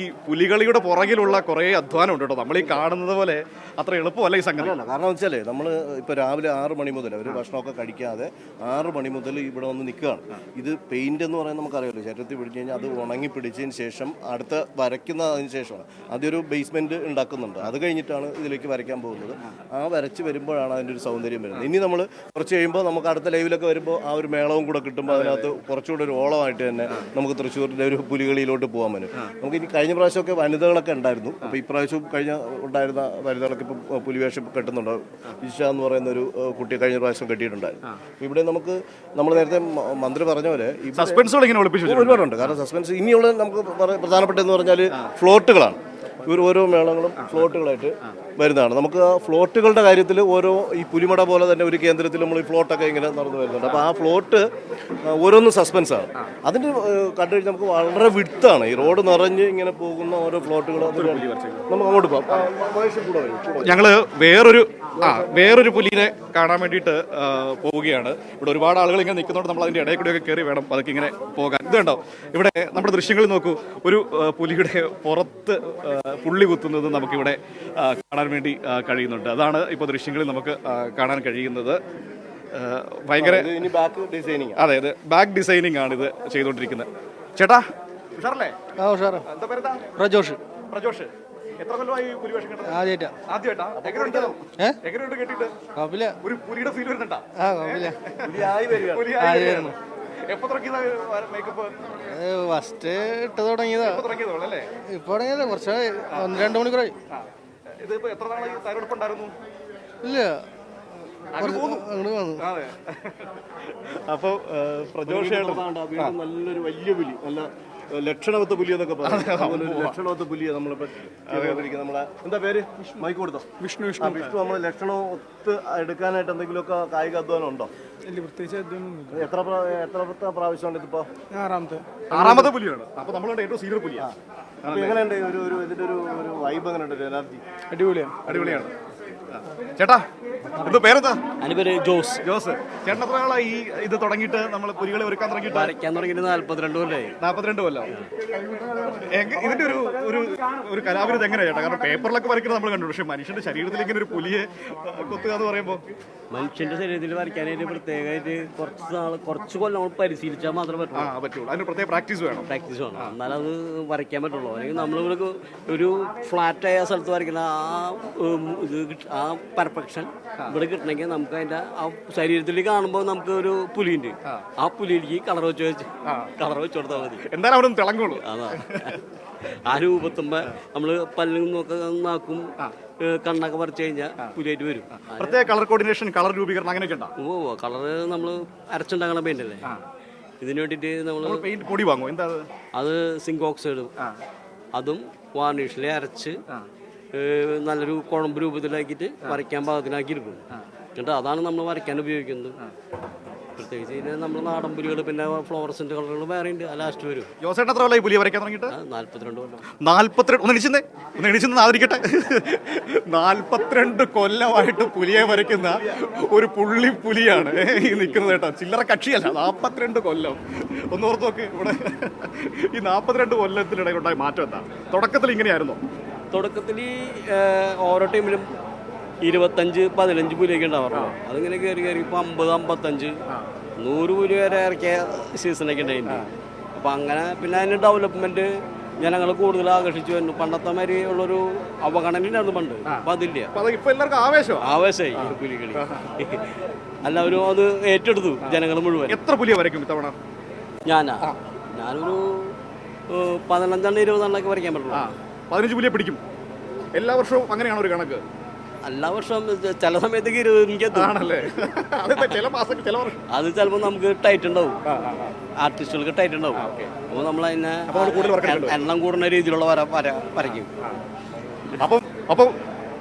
ഈ പുലികളിയുടെ പുറകിലുള്ള കുറേ അധ്വാനം ഉണ്ട് കേട്ടോ. നമ്മൾ ഈ കാണുന്നത് പോലെ അത്ര എളുപ്പമല്ല ഈ സംഗതി. അല്ല, കാരണം വെച്ചാൽ നമ്മൾ ഇപ്പോൾ രാവിലെ 6 മണി മുതൽ ഒരു ഭക്ഷണമൊക്കെ കഴിക്കാതെ 6 മണി മുതൽ ഇവിടെ വന്ന് നിൽക്കുകയാണ്. ഇത് പെയിന്റ് എന്ന് പറയുന്നത് നമുക്കറിയാമല്ലോ, ശരീരത്തിൽ പിടിച്ചു കഴിഞ്ഞാൽ അത് ഉണങ്ങി പിടിച്ചതിന് ശേഷം അടുത്ത വരയ്ക്കുന്നതിന് ശേഷമാണ് അതൊരു ബേസ്മെന്റ് ഉണ്ടാക്കുന്നുണ്ട്. അത് കഴിഞ്ഞിട്ടാണ് ഇതിലേക്ക് വരയ്ക്കാൻ പോകുന്നത്. ആ വരച്ച് വരുമ്പോഴാണ് അതിൻ്റെ ഒരു സൗന്ദര്യം വരുന്നത്. ഇനി നമ്മൾ കുറച്ച് കഴിയുമ്പോൾ നമുക്ക് അടുത്ത ലൈവിലൊക്കെ വരുമ്പോൾ ആ ഒരു മേളവും കൂടെ കിട്ടുമ്പോൾ അതിനകത്ത് കുറച്ചുകൂടെ ഒരു ഓളമായിട്ട് തന്നെ നമുക്ക് തൃശ്ശൂരിൻ്റെ ഒരു പുലികളിയിലോട്ട് പോകാൻ പറ്റും. നമുക്ക് ഇനി കഴിഞ്ഞ പ്രാവശ്യമൊക്കെ വനിതകളൊക്കെ ഉണ്ടായിരുന്നു. അപ്പോൾ ഇപ്രാവശ്യം ഉണ്ടായിരുന്ന വനിതകളൊക്കെ ഇപ്പം പുലിവേഷം കെട്ടുന്നുണ്ട്. ഇഷ എന്ന് പറയുന്ന ഒരു കുട്ടി കഴിഞ്ഞ പ്രാവശ്യം കെട്ടിയിട്ടുണ്ടായിരുന്നു. ഇവിടെ നമ്മൾ നേരത്തെ മന്ത്രി പറഞ്ഞ പോലെ സസ്പെൻസുകൾ ഇങ്ങനെ ഒളിപ്പിച്ചു ഒരുപാടുണ്ട്. കാരണം സസ്പെൻസ് ഇനിയുള്ള നമുക്ക് പ്രധാനപ്പെട്ടതെന്ന് പറഞ്ഞാൽ ഫ്ലോട്ടുകളാണ്. ഓരോ മേളങ്ങളും ഫ്ലോട്ടുകളായിട്ട് വരുന്നതാണ്. നമുക്ക് ആ ഫ്ലോട്ടുകളുടെ കാര്യത്തിൽ ഈ പുലിമട പോലെ തന്നെ ഒരു കേന്ദ്രത്തിൽ നമ്മൾ ഈ ഫ്ലോട്ടൊക്കെ ഇങ്ങനെ നടന്നു വരുന്നുണ്ട്. അപ്പോൾ ആ ഫ്ലോട്ട് ഓരോന്നും സസ്പെൻസാണ്. അതിൻ്റെ കണ്ടു കഴിഞ്ഞാൽ നമുക്ക് വളരെ വിട്ടാണ് ഈ റോഡ് നിറഞ്ഞ് ഇങ്ങനെ പോകുന്ന ഓരോ ഫ്ലോട്ടുകൾ. നമുക്ക് അങ്ങോട്ട് പോകാം. ഞങ്ങൾ വേറൊരു പുലിനെ കാണാൻ വേണ്ടിയിട്ട് പോവുകയാണ്. ഇവിടെ ഒരുപാട് ആളുകൾ ഇങ്ങനെ നിൽക്കുന്നതുകൊണ്ട് നമ്മൾ അതിൻ്റെ ഇടയിൽ കൂടെയൊക്കെ കയറി വേണം അതൊക്കെ ഇങ്ങനെ പോകാൻ. ഇത് കണ്ടോ, ഇവിടെ നമ്മുടെ ദൃശ്യങ്ങളിൽ നോക്കൂ, ഒരു പുലിയുടെ പുറത്ത് പുള്ളി കുത്തുന്നത് നമുക്കിവിടെ കാണാൻ വേണ്ടി കഴിയുന്നുണ്ട്. അതാണ് ഇപ്പോൾ ദൃശ്യങ്ങളിൽ നമുക്ക് കാണാൻ കഴിയുന്നത്. ഭയങ്കര അതെ അതെ, ബാക്ക് ഡിസൈനിങ് ആണ് ഇത് ചെയ്തുകൊണ്ടിരിക്കുന്നത്. ചേട്ടാ ഉഷാറല്ലേ? എന്താ പേരെന്താ? പ്രജോഷ്. എത്ര കൊല്ലമായി പുലിവേഷം കെട്ടുന്നത്? ആദ്യമായിട്ടാ? എങ്ങനെയുണ്ട് കെട്ടിയിട്ട്? ഒരു പുലിയുടെ ഫീൽ വരുന്നുണ്ടാ? എപ്പോ തുടങ്ങിയതാ മേക്കപ്പ്? ഫസ്റ്റ് ഇട്ട് തുടങ്ങിയതാ. ഇപ്പൊ തുടങ്ങിയതാ, കുറച്ച് 1-2 മണിക്കൂറായി. ഇതിപ്പോ എത്ര നാളായി തയ്യാറെടുപ്പുണ്ടായിരുന്നു? ഇല്ല, അതെ. അപ്പൊ പ്രജോഷാണ് നല്ലൊരു വലിയ പുലി, നല്ല ലക്ഷണവത്ത പുലി എന്നൊക്കെ പറയുന്നത്. ലക്ഷണവത്ത പുലിയെ നമ്മളിപ്പോ നമ്മളെ എന്താ പേര്? മൈക്ക് കൊടുത്തോ? വിഷ്ണു. നമ്മൾ ലക്ഷണമൊത്ത് എടുക്കാനായിട്ട് എന്തെങ്കിലുമൊക്കെ കായിക അധ്വാനം ഉണ്ടോ? എത്രാമത്തെ പ്രാവശ്യമാണ് ഇതിപ്പോ? ആറാമത്തെ പുലിയാണ്. അപ്പൊ നമ്മളുടെ ഏറ്റവും സീനിയർ പുലിയാണ്. എങ്ങനെയുണ്ട് ഇതിന്റെ ഒരു വൈബ്? എങ്ങനെയുണ്ട് എനർജി? അടിപൊളിയാണ്. ചേട്ടാ ഇത് പേരെന്താ? അതിന്റെ പേര് ജോസ്. ചേട്ടൻ എത്ര നാളായി ഇത് തുടങ്ങിയിട്ട് നമ്മൾ പുലികളെ ഒരുക്കാൻ തുടങ്ങിയിട്ട്? 42 കൊല്ലമായി. 42 കൊല്ലം. ഇതിന്റെ ഒരു കലാവിരുത് എങ്ങനെയാ ചേട്ടാ? കാരണം പേപ്പറിലൊക്കെ വരയ്ക്കുന്നത് നമ്മൾ കണ്ടു, പക്ഷെ മനുഷ്യന്റെ ശരീരത്തിൽ ഇങ്ങനെ ഒരു പുലിയെ കൊത്തുക എന്ന് പറയുമ്പോൾ മനുഷ്യന്റെ ശരീരത്തിൽ വരയ്ക്കാനായിട്ട് പ്രത്യേകമായിട്ട് കുറച്ച് കൊല്ലം നമ്മൾ പരിശീലിച്ചാൽ മാത്രമേ പറ്റുള്ളൂ. അതിന് പ്രത്യേക പ്രാക്ടീസ് വേണം. എന്നാലും അത് വരയ്ക്കാൻ പറ്റുള്ളൂ. അല്ലെങ്കിൽ നമ്മളിവിടെ ഒരു ഫ്ലാറ്റായ സ്ഥലത്ത് വരയ്ക്കുന്ന ആ പെർഫെക്ഷൻ ഇവിടെ കിട്ടണമെങ്കിൽ നമുക്ക് അതിന്റെ ആ ശരീരത്തിൽ കാണുമ്പോൾ നമുക്ക് ഒരു പുലിയുണ്ട്, ആ പുലിയിലേക്ക് കളർ വെച്ച് കൊടുത്താൽ മതി. എന്തായാലും അവിടെ തിളങ്ങുള്ളൂ. അതാ ആ രൂപത്തുമ്പോ നമ്മള് പല്ലും നോക്കി നാക്കും കണ്ണൊക്കെ വരച്ചു കഴിഞ്ഞാൽ പുലിയായിട്ട് വരും. പ്രത്യേക കളർ കോർഡിനേഷൻ, കളർ രൂപീകരണം അങ്ങനെയൊക്കെ ഉണ്ടോ? കളറ് നമ്മള് അരച്ചുണ്ടാക്കണ പെയിന്റ് അല്ലേ, ഇതിനു വേണ്ടിട്ട് നമ്മള് പെയിന്റ് പൊടി വാങ്ങും. എന്താ അത് സിങ്ക് ഓക്സൈഡ്, അതും വാർണിഷിൽ അരച്ച് നല്ലൊരു കുഴമ്പ് രൂപത്തിലാക്കിയിട്ട് വരയ്ക്കാൻ പാകത്തിനാക്കി എടുക്കും. എന്നിട്ട് അതാണ് നമ്മൾ വരയ്ക്കാൻ ഉപയോഗിക്കുന്നത്. പ്രത്യേകിച്ച് നമ്മൾ നാടൻ പുലികൾ, പിന്നെ ഫ്ലവറസെന്റ് കളറുകൾ വേറെ ഉണ്ട്. ലാസ്റ്റ് വരും. ജോസേട്ടൻ എത്ര കൊല്ലമായി പുലി വരയ്ക്കാൻ തുടങ്ങിയിട്ട്? 42 കൊല്ലം. 42? ഒന്ന് എണിച്ചെന്ന് ആദരിക്കട്ടെ. 42 കൊല്ലമായിട്ട് പുലിയെ വരയ്ക്കുന്ന ഒരു പുലിയാണ് ഈ നിൽക്കുന്നത് കേട്ടോ. ചില്ലറ കക്ഷിയല്ല. 42 കൊല്ലം. ഒന്ന് ഓർത്ത് നോക്ക്. ഇവിടെ ഈ 42 കൊല്ലത്തിനിടയിൽ ഉണ്ടായ മാറ്റം എന്താ? തുടക്കത്തിൽ ഇങ്ങനെയായിരുന്നോ? തുടക്കത്തിൽ ഓരോ ടീമിലും 25-15 പുലിയൊക്കെ ഉണ്ടാവാറുണ്ട്. അതിങ്ങനെ കയറി ഇപ്പോൾ 50-55 100 പുലി വരെ ഇറക്കിയ സീസണൊക്കെ ഉണ്ടായിട്ടുണ്ട്. അപ്പം അങ്ങനെ പിന്നെ അതിന് ഡെവലപ്മെന്റ് ജനങ്ങൾ കൂടുതൽ ആകർഷിച്ചു വരുന്നു. പണ്ടത്തെ മാതിരി ഉള്ളൊരു അവഗണന ഉണ്ടായിരുന്നു പണ്ട്. അപ്പം അതില്ല, ആവേശമായി പുലികളി. എല്ലാവരും അത് ഏറ്റെടുത്തു, ജനങ്ങൾ മുഴുവൻ. എത്ര പുലിയെ വരയ്ക്കും ഇത്തവണ? ഞാനൊരു 15-20 വരയ്ക്കാൻ പറ്റുള്ളൂ. 15 പുലിയെ പിടിക്കും എല്ലാ വർഷവും? അങ്ങനെയാണോ ഒരു കണക്ക്? എല്ലാ വർഷവും ചില സമയത്ത് 20 ആണല്ലേ? അത് ചിലപ്പോൾ നമുക്ക് ടൈറ്റ് ഉണ്ടാവും, ആർട്ടിസ്റ്റുകൾക്ക് ടൈറ്റ് ഉണ്ടാവും. അപ്പോൾ നമ്മൾ അതിനെ എണ്ണം കൂടുന്ന രീതിയിലുള്ള വരയ്ക്കും. അപ്പം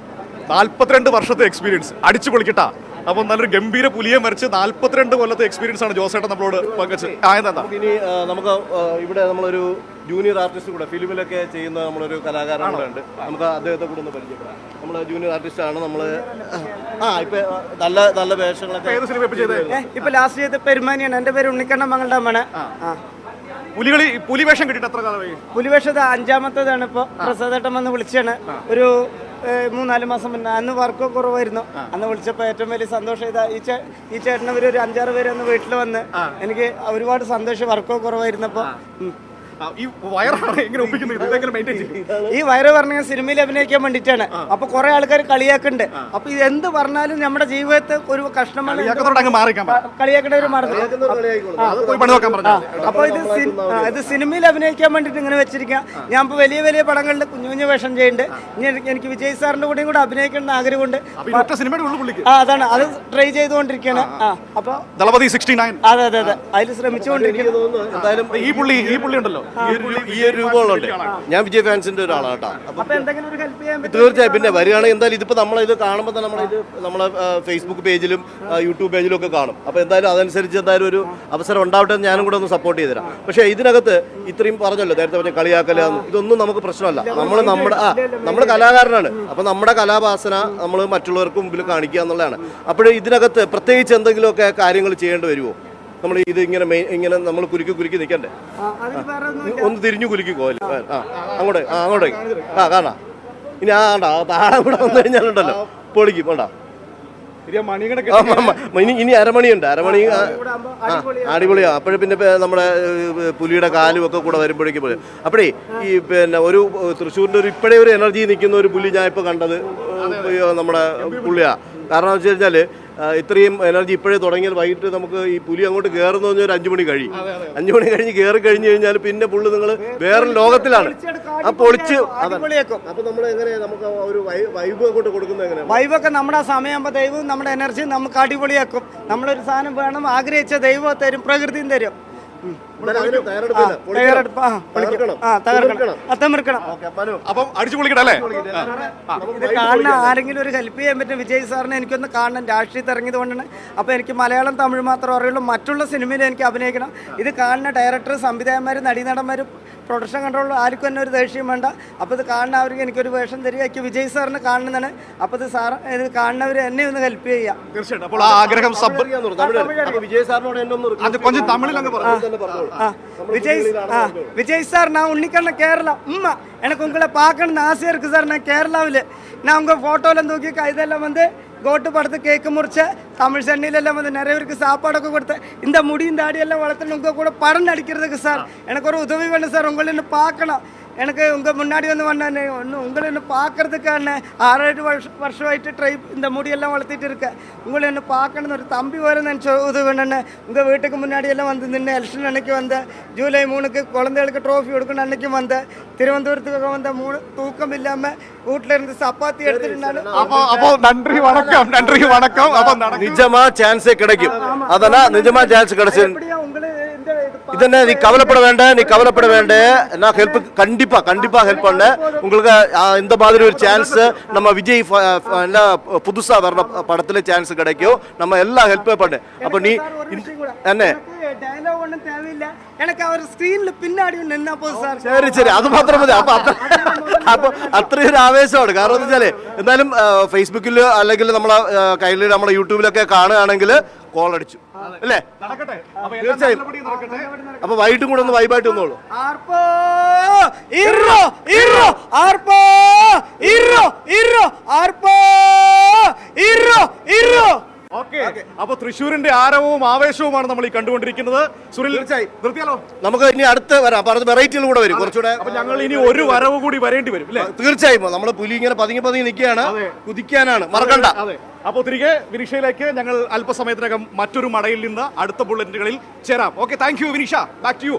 42 വർഷത്തെ എക്സ്പീരിയൻസ് അടിച്ചു പൊളിക്കട്ടാ. അപ്പം നല്ലൊരു ഗംഭീര പുലിയെ മരിച്ച് 42 കൊല്ലത്തെ എക്സ്പീരിയൻസ് ആണ് ജോസേട്ടൻ നമ്മളോട് പങ്കുവെച്ച്. ഇനി നമുക്ക് ഇവിടെ നമ്മളൊരു ജൂനിയർ ആർട്ടിസ്റ്റ് കൂടെ ഫിലിമിലൊക്കെ ചെയ്യുന്ന നമ്മളൊരു കലാകാരനുണ്ട്. നമുക്ക് അദ്ദേഹത്തെ കൂടെ ഒന്ന് പരിചയപ്പെടാം. നമ്മള് ജൂനിയർ ആർട്ടിസ്റ്റ് ആണ്. നമ്മള് ഇപ്പൊ നല്ല വേഷങ്ങളൊക്കെ ഇപ്പൊ ലാസ്റ്റ് ചെയ്ത പെരുമാനിയാണ്. എന്റെ പേര് ഉണ്ണിക്കണ്ണൻ മംഗളുടെ അമ്മയാണ്. പുലി വേഷം കിട്ടിയിട്ട് എത്ര കാലമായി? പുലിവേഷത് 5ാമത്തേതാണ്. ഇപ്പോൾ പ്രസാദേട്ടൻ വന്ന് വിളിച്ചാണ് ഒരു 3-4 മാസം മുന്നേ. അന്ന് വർക്ക് കുറവായിരുന്നു. അന്ന് വിളിച്ചപ്പോൾ ഏറ്റവും വലിയ സന്തോഷം ഇതാ ഈ ചേട്ടന് ഒരു 5-6 പേര് അന്ന് വീട്ടിൽ വന്ന് എനിക്ക് ഒരുപാട് സന്തോഷം. വർക്കോ കുറവായിരുന്നപ്പോൾ ഈ വയറാണ് എങ്ങനെ ഒപ്പിക്കുന്നത്? ഇതെങ്ങനെ മെയിൻറ്റെയിൻ ചെയ്യും? ഈ വയറ് പറഞ്ഞ സിനിമയിൽ അഭിനയിക്കാൻ വേണ്ടിയിട്ടാണ്. അപ്പൊ കുറെ ആൾക്കാർ കളിയാക്കുന്നുണ്ട്. അപ്പൊ ഇത് എന്ത് പറഞ്ഞാലും നമ്മുടെ ജീവിതത്തിൽ ഒരു കഷ്ടമാണ്. കളിയാക്കേണ്ട ഒരു മാർഗം. അപ്പൊ ഇത് സിനിമയിൽ അഭിനയിക്കാൻ വേണ്ടിട്ട് ഇങ്ങനെ വെച്ചിരിക്കാം. ഞാൻ ഇപ്പൊ വലിയ വലിയ പടങ്ങളിൽ കുഞ്ഞു വേഷം ചെയ്യുന്നുണ്ട്. ഇനി എനിക്ക് വിജയ് സാറിന്റെ കൂടെയും കൂടെ അഭിനയിക്കേണ്ട ആഗ്രഹമുണ്ട്. അതാണ് അത് ട്രൈ ചെയ്തുകൊണ്ടിരിക്കുകയാണ്. അപ്പൊ ദളപതി 69 അതെ അതെ അതെ അതിൽ ശ്രമിച്ചുകൊണ്ടിരിക്കുന്നു. എന്തായാലും ഈ പുള്ളി ഉണ്ടല്ലോ ഈ ഒരു രൂപമുണ്ട്. ഞാൻ വിജയ് ഫാൻസിന്റെ ഒരാളാണ് കേട്ടോ. അപ്പൊ എന്തെങ്കിലും ഒരു ഹെൽപ്പ് ചെയ്യാൻ തീർച്ചയായും പിന്നെ വരികയാണെങ്കിൽ എന്തായാലും ഇതിപ്പോൾ നമ്മളിത് കാണുമ്പോൾ തന്നെ നമ്മളെ ഫേസ്ബുക്ക് പേജിലും യൂട്യൂബ് പേജിലും ഒക്കെ കാണും. അപ്പോൾ എന്തായാലും അതനുസരിച്ച് എന്തായാലും ഒരു അവസരം ഉണ്ടാവട്ടെ എന്ന് ഞാനും കൂടെ ഒന്ന് സപ്പോർട്ട് ചെയ്തുതരാം. പക്ഷേ ഇതിനകത്ത് ഇത്രയും പറഞ്ഞല്ലോ, നേരത്തെ പറഞ്ഞ കളിയാക്കല ഇതൊന്നും നമുക്ക് പ്രശ്നമല്ല. നമ്മൾ കലാകാരനാണ്. അപ്പോൾ നമ്മുടെ കലാവാസന നമ്മൾ മറ്റുള്ളവർക്ക് മുമ്പിൽ കാണിക്കുക എന്നുള്ളതാണ്. അപ്പോൾ ഇതിനകത്ത് പ്രത്യേകിച്ച് എന്തെങ്കിലുമൊക്കെ കാര്യങ്ങൾ ചെയ്യേണ്ടി വരുമോ? നമ്മൾ ഇത് ഇങ്ങനെ നമ്മൾ കുലുക്കി നിൽക്കണ്ടേ? ഒന്ന് തിരിഞ്ഞു കുലുക്കിക്കോ. അങ്ങോട്ടേക്ക് കാണാം. ഇനി താഴെ കൂടെ വന്നു കഴിഞ്ഞാലുണ്ടല്ലോ പൊളിക്കും. വേണ്ട ഇനി അരമണിയുണ്ട്. അരമണി അടിപൊളിയാ. അപ്പോഴും പിന്നെ നമ്മുടെ പുലിയുടെ കാലും ഒക്കെ കൂടെ വരുമ്പോഴേക്കും പോലെ. അപ്പോഴേ ഈ പിന്നെ ഒരു തൃശ്ശൂരിൻ്റെ ഇപ്പോഴേ ഒരു എനർജി നിൽക്കുന്ന ഒരു പുലി ഞാൻ ഇപ്പോൾ കണ്ടത് നമ്മുടെ പുള്ളിയാ. കാരണം വെച്ച് കഴിഞ്ഞാൽ ഇത്രയും എനർജി ഇപ്പോഴേ തുടങ്ങിയാൽ വൈകിട്ട് നമുക്ക് ഈ പുലി അങ്ങോട്ട് കയറുന്ന ഒരു 5 മണി കഴിയും. 5 മണി കഴിഞ്ഞ് കഴിഞ്ഞ് കഴിഞ്ഞാൽ പിന്നെ പുള്ളി നിങ്ങൾ വേറെ ലോകത്തിലാണ്. ആ പൊളിച്ച് അപ്പൊ നമ്മൾ എങ്ങനെ നമുക്ക് ഒരു വൈബ് അങ്ങോട്ട് കൊടുക്കുന്നത് എങ്ങനെ? വൈബൊക്കെ നമ്മുടെ സമയമാകുമ്പോൾ ദൈവവും നമ്മുടെ എനർജി നമുക്ക് അടിപൊളിയാക്കും. നമ്മളൊരു സാധനം വേണം, ആഗ്രഹിച്ച ദൈവം തരും, പ്രകൃതിയും തരും. അപ്പം അടിച്ചു പൊളിക്കട്ടെ അല്ലേ? ഇത് കാണുന്ന ആരെങ്കിലും ഒരു ഹെൽപ്പ് ചെയ്യാൻ പറ്റും. വിജയ് സാറിനെ എനിക്കൊന്ന് കാണണം. രാഷ്ട്രീയത്തിൽ ഇറങ്ങിയത് കൊണ്ടാണ്. അപ്പോൾ എനിക്ക് മലയാളം തമിഴ് മാത്രമേ അറിയുള്ളൂ. മറ്റുള്ള സിനിമയിൽ എനിക്ക് അഭിനയിക്കണം. ഇത് കാണുന്ന ഡയറക്ടർ, സംവിധായകന്മാർ, നടീനടന്മാർ, പ്രൊഡക്ഷൻ കൺട്രോളർ ആർക്കും തന്നെ ഒരു ദേഷ്യം വേണ്ട. അപ്പോൾ ഇത് കാണുന്ന അവർക്ക് എനിക്കൊരു വേഷം തരിക. എനിക്ക് വിജയ് സാറിന് കാണുന്നതാണ്. അപ്പോൾ ഇത് കാണുന്നവർ എന്നെ ഒന്ന് ഹെൽപ്പ് ചെയ്യാം. തീർച്ചയായിട്ടും. അപ്പോൾ ആ ആഗ്രഹം വിജയ് സാറിനോട് കൊഞ്ചം തമിഴിലങ്ങ് விஜய் சார், நான் உன்னிக்கண்ண கேரளா உம்மா எனக்கு உங்களை பார்க்கணும்னு ஆசையாக இருக்குது சார். நான் கேரளாவில் நான் உங்கள் ஃபோட்டோவில் தூக்கி இதெல்லாம் வந்து கோட்டு படுத்து கேக்கு முறிச்ச தமிழ் சென்னையிலெல்லாம் வந்து நிறைய பேருக்கு சாப்பாடொക്കെ கொடுத்தேன். இந்த முடியும் தாடியெல்லாம் வளர்த்துன்னு உங்கள் கூட படம் நடிக்கிறதுக்கு சார் எனக்கு ஒரு உதவி வேணும் சார். உங்களை இன்னும் பார்க்கணும். எனக்கு உங்கள் முன்னாடி வந்து வந்தேன் இன்னும் உங்களை இன்னும் பார்க்கறதுக்கான 6-8 வருஷமாயிட்டு இந்த முடியெல்லாம் வளர்த்திட்டு இருக்கேன். உங்களை இன்னும் பார்க்கணுன்னு ஒரு தம்பி வரும் நினச்ச உதவி வேணுன்னு உங்கள் வீட்டுக்கு முன்னாடியெல்லாம் வந்து நின்று எலெக்ஷன் அன்னைக்கு வந்தேன். ஜூலை 3க்கு குழந்தைகளுக்கு ட்ரோஃபி கொடுக்கணும் அன்னைக்கு வந்தேன். திருவனந்தபுரத்துக்கு வந்த தூக்கம் இல்லாமல் வீட்டில் இருந்து சப்பாத்தி எடுத்துட்டு நன்றி வணக்கம். நிஜமா சான்ஸே கிடைக்கும். அதனா நிஜமா சான்ஸ் கிடைச்சு இதென்ன நீ கவலைப்பட வேண்டாம். நான் ஹெல்ப் கண்டிப்பா ஹெல்ப் பண்ணேன் உங்களுக்கு. இந்த மாதிரி ஒரு சான்ஸ் நம்ம விஜய் புதுசா வர்ற படத்துல சான்ஸ் கிடைக்கும். நம்ம எல்லாம் ஹெல்ப் பண்ணேன். அப்ப நீ என்ன ഡയലോഗ് ഒന്നും തേവയില്ല. എനിക്ക് അവർ സ്ക്രീനിൽ പിന്നാടി നിന്നാ പോയി സാർ. ശരി അത് മാത്രം മതി. അപ്പൊ അത്രയൊരു ആവേശമാണ്. കാരണം എന്താ വെച്ചാല് എന്തായാലും ഫേസ്ബുക്കിൽ അല്ലെങ്കിൽ നമ്മളെ കയ്യിൽ നമ്മളെ യൂട്യൂബിലൊക്കെ കാണുകയാണെങ്കിൽ കോൾ അടിച്ചു അല്ലേ? തീർച്ചയായും. അപ്പൊ വൈകിട്ടും കൂടെ ഒന്ന് വൈബായിട്ട് വന്നോളൂ. അപ്പൊ തൃശ്ശൂരിന്റെ ആരവവും ആവേശവുമാണ് നമ്മൾ ഈ കണ്ടുകൊണ്ടിരിക്കുന്നത്. സുനിൽ, നിർത്തിയാലോ? നമുക്ക് ഇനി അടുത്ത് വരാം. വെറൈറ്റികൾ കൂടെ വരും കുറച്ചുകൂടെ. അപ്പൊ ഞങ്ങൾ ഇനി ഒരു വരവ് കൂടി വരേണ്ടി വരും അല്ലേ? തീർച്ചയായും. നമ്മള് പുലി ഇങ്ങനെ പതുങ്ങി നിൽക്കുകയാണ്. കുതിക്കാനാണ്, മറക്കണ്ട. അപ്പോൾ തിരികെ വിനീഷയിലേക്ക് ഞങ്ങൾ അല്പസമയത്തിനകം മറ്റൊരു മടയിൽ നിന്ന് അടുത്ത ബുള്ളറ്റുകളിൽ ചേരാം. Okay, thank you Vineesha. Back to U.